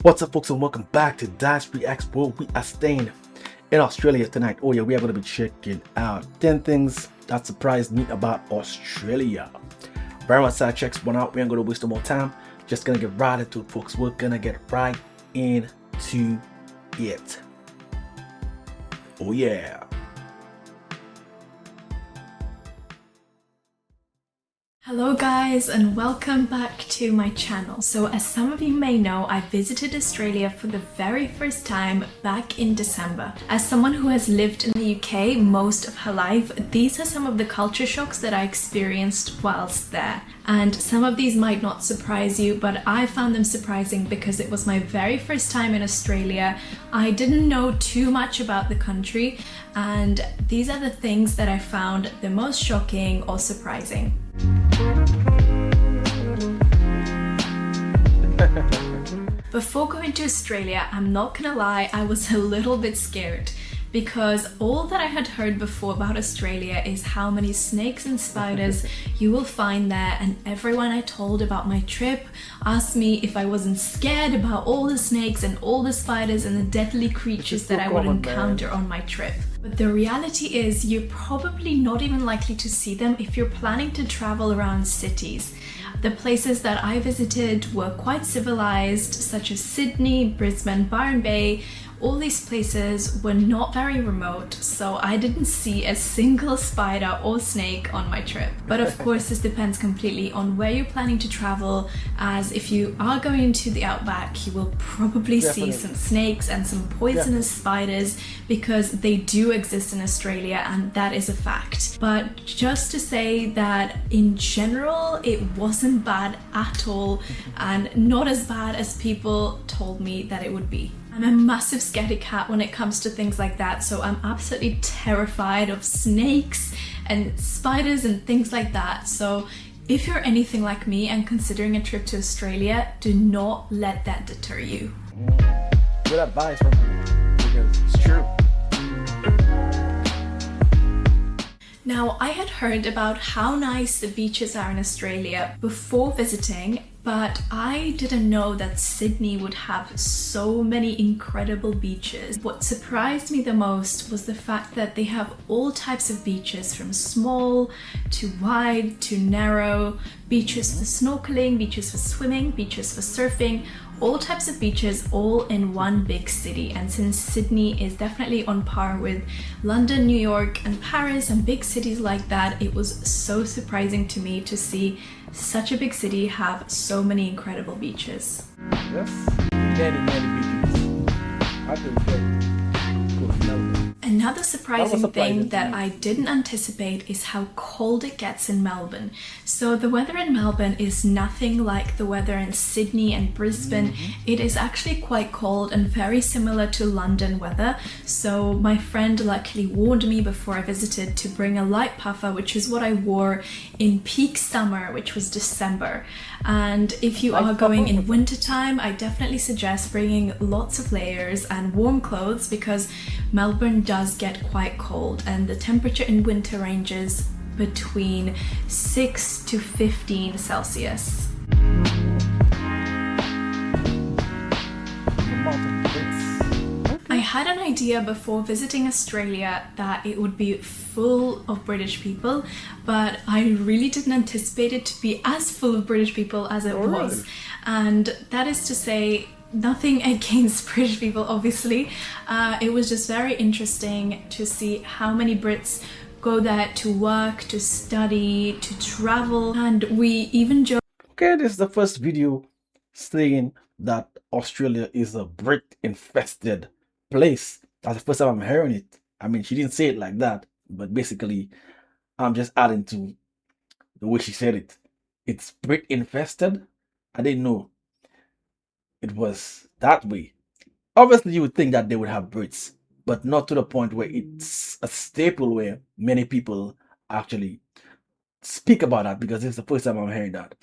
What's up, folks, and welcome back to Dyce Reacts, where we are staying in Australia tonight. Oh yeah, we are going to be checking out 10 things that surprised me about Australia. Very much I checks one out. We ain't going to waste no more time. Just going to get right into it, folks. We're going to get right into it. Oh yeah. Hello guys, and welcome back to my channel. So as some of you may know, I visited Australia for the very first time back in December. As someone who has lived in the UK most of her life, these are some of the culture shocks that I experienced whilst there. And some of these might not surprise you, but I found them surprising because it was my very first time in Australia. I didn't know too much about the country, and these are the things that I found the most shocking or surprising. Before going to Australia, I'm not gonna lie, I was a little bit scared because all that I had heard before about Australia is how many snakes and spiders you will find there, and everyone I told about my trip asked me if I wasn't scared about all the snakes and all the spiders and the deadly creatures that I would encounter on my trip. But the reality is you're probably not even likely to see them if you're planning to travel around cities. The places that I visited were quite civilized, such as Sydney, Brisbane, Byron Bay. All these places were not very remote, so I didn't see a single spider or snake on my trip. But of course, this depends completely on where you're planning to travel, as if you are going into the outback, you will probably see some snakes and some poisonous spiders, because they do exist in Australia, and that is a fact. But just to say that in general, it wasn't bad at all, and not as bad as people told me that it would be. I'm a massive scaredy cat when it comes to things like that, so I'm absolutely terrified of snakes and spiders and things like that. So if you're anything like me and considering a trip to Australia, do not let that deter you. Good advice from you, because it's true. Now, I had heard about how nice the beaches are in Australia before visiting, but I didn't know that Sydney would have so many incredible beaches. What surprised me the most was the fact that they have all types of beaches, from small to wide to narrow, beaches for snorkeling, beaches for swimming, beaches for surfing, all types of beaches all in one big city. And since Sydney is definitely on par with London, New York and Paris and big cities like that, it was so surprising to me to see such a big city have so many incredible beaches. Yes, many beaches. I feel great. Another surprising thing that I didn't anticipate is how cold it gets in Melbourne. So the weather in Melbourne is nothing like the weather in Sydney and Brisbane. It is actually quite cold and very similar to London weather. So my friend luckily warned me before I visited to bring a light puffer, which is what I wore in peak summer, which was December. And if you are going in winter time, I definitely suggest bringing lots of layers and warm clothes, because Melbourne does get quite cold and the temperature in winter ranges between 6 to 15 Celsius. I had an idea before visiting Australia that it would be full of British people, but I really didn't anticipate it to be as full of British people as it was. And that is to say, nothing against British people, obviously. It was just very interesting to see how many Brits go there to work, to study, to travel, and we even joke. Okay, this is the first video saying that Australia is a Brit-infested place. That's the first time I'm hearing it. I mean, she didn't say it like that, but basically, I'm just adding to the way she said it. It's Brit-infested. I didn't know it was that way. Obviously, you would think that they would have Brits, but not to the point where it's a staple where many people actually speak about that, because it's the first time I'm hearing that.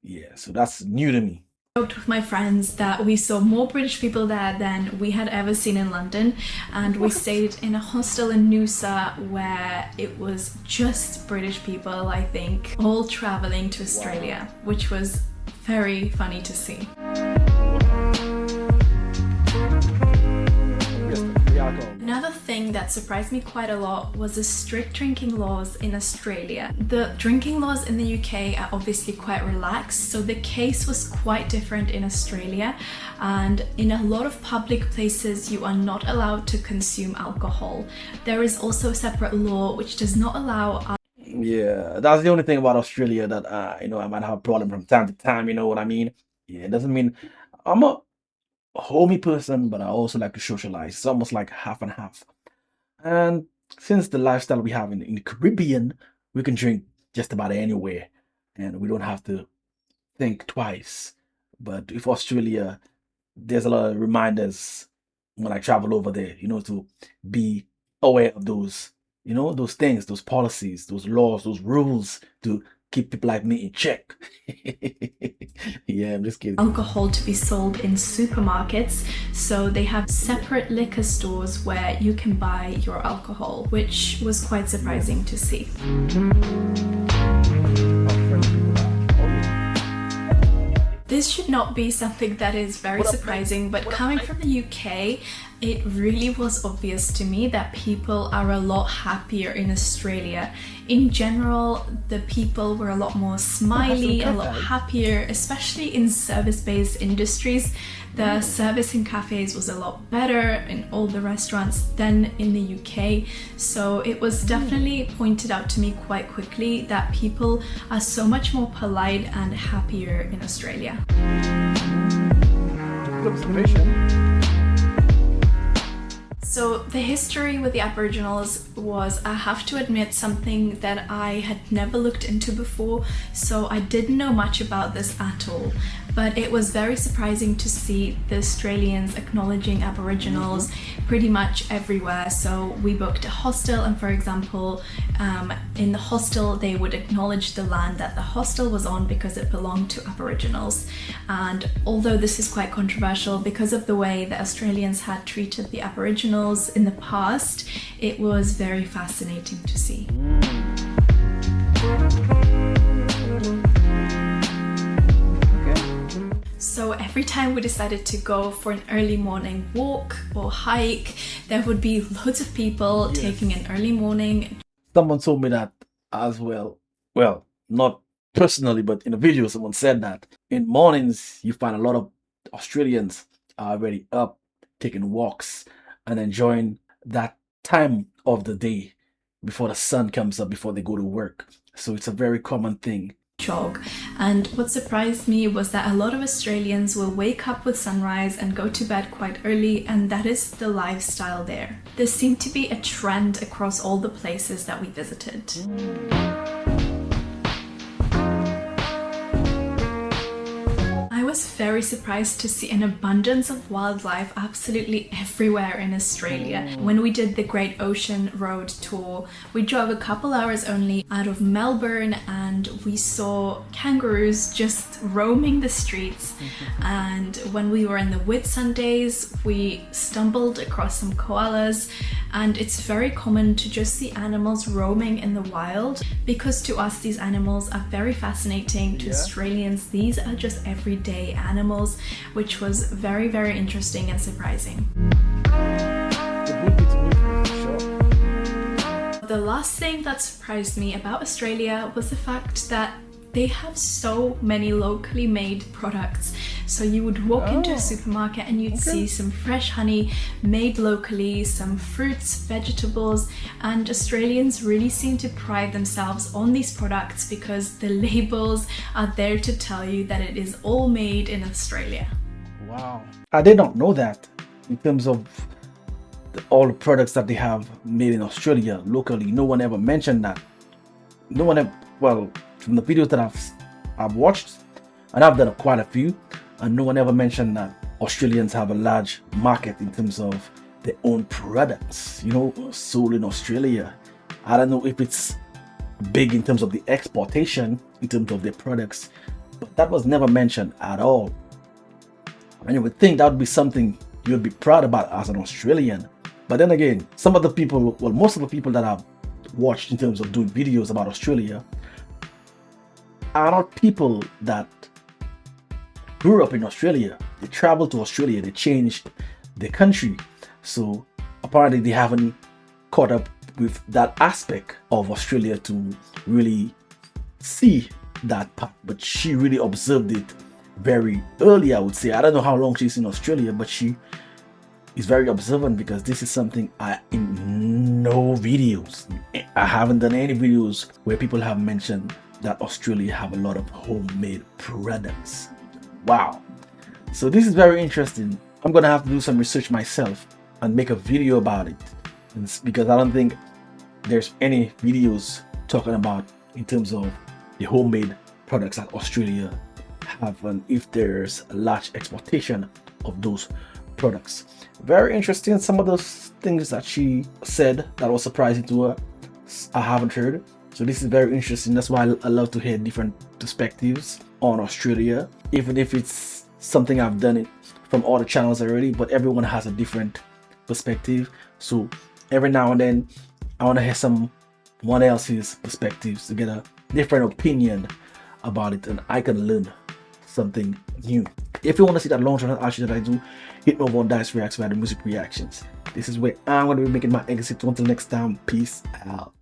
Yeah, so that's new to me. Joked with my friends that we saw more British people there than we had ever seen in London, and we stayed in a hostel in Noosa where it was just British people, I think, all traveling to Australia, which was very funny to see. that surprised me quite a lot was the strict drinking laws in Australia. The drinking laws in the UK are obviously quite relaxed, so the case was quite different in Australia, and in a lot of public places you are not allowed to consume alcohol. There is also a separate law which does not allow. Yeah, that's the only thing about Australia that I might have a problem from time to time, you know what I mean? Yeah, it doesn't mean I'm a homey person, but I also like to socialize. It's almost like half and half. And since the lifestyle we have in the Caribbean, we can drink just about anywhere and we don't have to think twice. But with Australia, there's a lot of reminders when I travel over there, to be aware of those things, those policies, those laws, those rules to keep people like me in check. Yeah, I'm just kidding. Alcohol to be sold in supermarkets, so they have separate liquor stores where you can buy your alcohol, which was quite surprising to see. This should not be something that is very surprising, but coming from the UK, it really was obvious to me that people are a lot happier in Australia. In general, the people were a lot more smiley, a lot happier, especially in service-based industries. The service in cafes was a lot better in all the restaurants than in the UK. So it was definitely pointed out to me quite quickly that people are so much more polite and happier in Australia. Good observation. So the history with the Aboriginals was, I have to admit, something that I had never looked into before, so I didn't know much about this at all. But it was very surprising to see the Australians acknowledging Aboriginals pretty much everywhere. So we booked a hostel, and for example, in the hostel they would acknowledge the land that the hostel was on because it belonged to Aboriginals. And although this is quite controversial because of the way the Australians had treated the Aboriginals in the past, it was very fascinating to see. So every time we decided to go for an early morning walk or hike, there would be loads of people taking an early morning. Someone told me that as well. Well, not personally, but in a video, someone said that in mornings you find a lot of Australians are already up, taking walks and enjoying that time of the day before the sun comes up, before they go to work. So it's a very common thing. Jog. And what surprised me was that a lot of Australians will wake up with sunrise and go to bed quite early, and that is the lifestyle there. There seemed to be a trend across all the places that we visited. I was very surprised to see an abundance of wildlife absolutely everywhere in Australia. When we did the Great Ocean Road tour, we drove a couple hours only out of Melbourne and we saw kangaroos just roaming the streets. And when we were in the Whitsundays, we stumbled across some koalas, and it's very common to just see animals roaming in the wild, because to us these animals are very fascinating. To Australians, these are just everyday animals, which was very, very interesting and surprising. The last thing that surprised me about Australia was the fact that they have so many locally made products. So you would walk into a supermarket and you'd see some fresh honey made locally, some fruits, vegetables, and Australians really seem to pride themselves on these products because the labels are there to tell you that it is all made in Australia. Wow. I did not know that in terms of all the products that they have made in Australia locally. No one ever mentioned that. No one ever, well, from the videos that I've watched, and I've done quite a few, and no one ever mentioned that Australians have a large market in terms of their own products, sold in Australia. I don't know if it's big in terms of the exportation, in terms of their products, but that was never mentioned at all. And you would think that would be something you'd be proud about as an Australian. But then again, most of the people that I've watched in terms of doing videos about Australia are not people that grew up in Australia. They traveled to Australia, they changed their country. So apparently they haven't caught up with that aspect of Australia to really see that part, but she really observed it very early, I would say. I don't know how long she's in Australia, but she is very observant, because this is something in no videos, I haven't done any videos where people have mentioned that Australia have a lot of homemade products. Wow. So this is very interesting. I'm gonna have to do some research myself and make a video about it, because I don't think there's any videos talking about in terms of the homemade products that Australia have, and if there's a large exportation of those products. Very interesting. Some of those things that she said that was surprising to her, I haven't heard. So this is very interesting. That's why I love to hear different perspectives on Australia, even if it's something I've done it from all the channels already, but everyone has a different perspective. So every now and then I want to hear someone else's perspectives to get a different opinion about it, and I can learn something new. If you want to see that long run action that I do, hit me over on Dyce Reacts via the music reactions. This is where I'm going to be making my exit. Until next time, peace out.